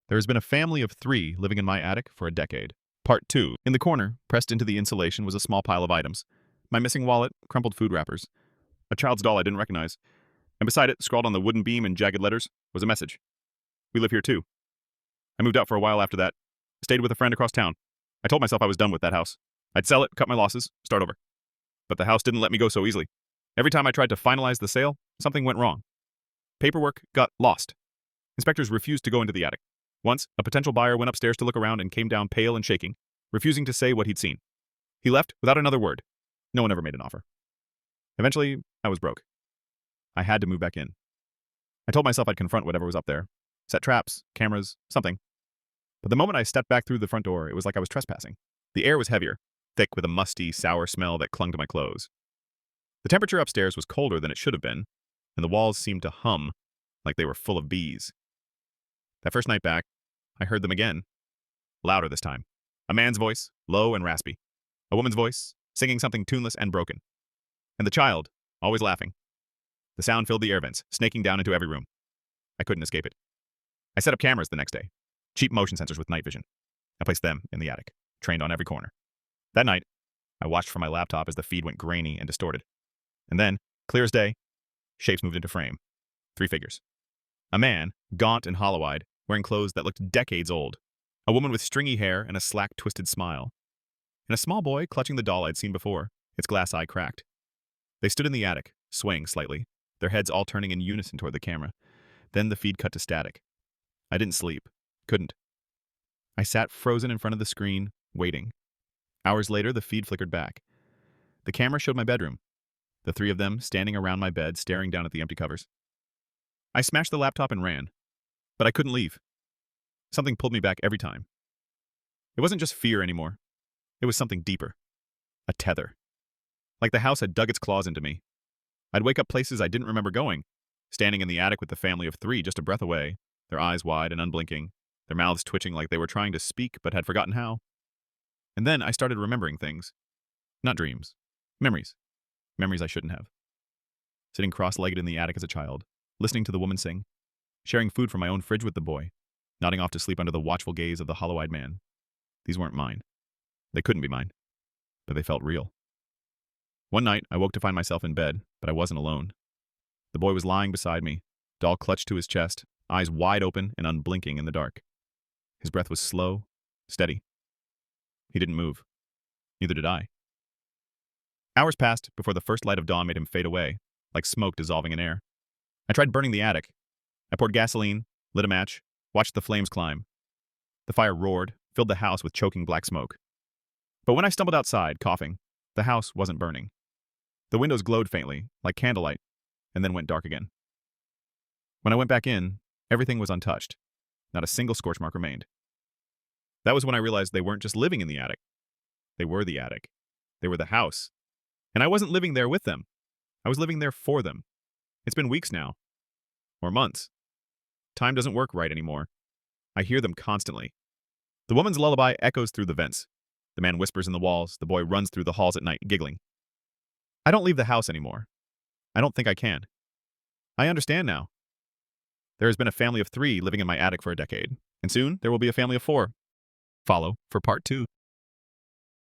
There has been a family of 3 living in my attic for a decade. Part 2. In the corner, pressed into the insulation, was a small pile of items. My missing wallet, crumpled food wrappers, a child's doll I didn't recognize, and beside it, scrawled on the wooden beam in jagged letters, was a message. We live here too. I moved out for a while after that. Stayed with a friend across town. I told myself I was done with that house. I'd sell it, cut my losses, start over. But the house didn't let me go so easily. Every time I tried to finalize the sale, something went wrong. Paperwork got lost. Inspectors refused to go into the attic. Once, a potential buyer went upstairs to look around and came down pale and shaking, refusing to say what he'd seen. He left without another word. No one ever made an offer. Eventually, I was broke. I had to move back in. I told myself I'd confront whatever was up there. Set traps, cameras, something. But the moment I stepped back through the front door, it was like I was trespassing. The air was heavier, thick with a musty, sour smell that clung to my clothes. The temperature upstairs was colder than it should have been, and the walls seemed to hum like they were full of bees. That first night back, I heard them again. Louder this time. A man's voice, low and raspy. A woman's voice, singing something tuneless and broken. And the child, always laughing. The sound filled the air vents, snaking down into every room. I couldn't escape it. I set up cameras the next day. Cheap motion sensors with night vision. I placed them in the attic, trained on every corner. That night, I watched from my laptop as the feed went grainy and distorted. And then, clear as day, shapes moved into frame. 3 figures. A man, gaunt and hollow-eyed, wearing clothes that looked decades old. A woman with stringy hair and a slack, twisted smile. And a small boy clutching the doll I'd seen before, its glass eye cracked. They stood in the attic, swaying slightly, their heads all turning in unison toward the camera. Then the feed cut to static. I didn't sleep. Couldn't. I sat frozen in front of the screen, waiting. Hours later, the feed flickered back. The camera showed my bedroom. The 3 of them standing around my bed, staring down at the empty covers. I smashed the laptop and ran. But I couldn't leave. Something pulled me back every time. It wasn't just fear anymore. It was something deeper. A tether. Like the house had dug its claws into me. I'd wake up places I didn't remember going, standing in the attic with the family of 3 just a breath away, their eyes wide and unblinking, their mouths twitching like they were trying to speak but had forgotten how. And then I started remembering things. Not dreams. Memories. Memories I shouldn't have. Sitting cross-legged in the attic as a child, listening to the woman sing, sharing food from my own fridge with the boy, nodding off to sleep under the watchful gaze of the hollow-eyed man. These weren't mine. They couldn't be mine. But they felt real. One night, I woke to find myself in bed, but I wasn't alone. The boy was lying beside me, doll clutched to his chest, eyes wide open and unblinking in the dark. His breath was slow, steady. He didn't move. Neither did I. Hours passed before the first light of dawn made him fade away, like smoke dissolving in air. I tried burning the attic. I poured gasoline, lit a match, watched the flames climb. The fire roared, filled the house with choking black smoke. But when I stumbled outside, coughing, the house wasn't burning. The windows glowed faintly, like candlelight, and then went dark again. When I went back in, everything was untouched. Not a single scorch mark remained. That was when I realized they weren't just living in the attic. They were the attic. They were the house. And I wasn't living there with them. I was living there for them. It's been weeks now. Or months. Time doesn't work right anymore. I hear them constantly. The woman's lullaby echoes through the vents. The man whispers in the walls. The boy runs through the halls at night, giggling. I don't leave the house anymore. I don't think I can. I understand now. There has been a family of 3 living in my attic for a decade, and soon there will be a family of 4. Follow for part 2.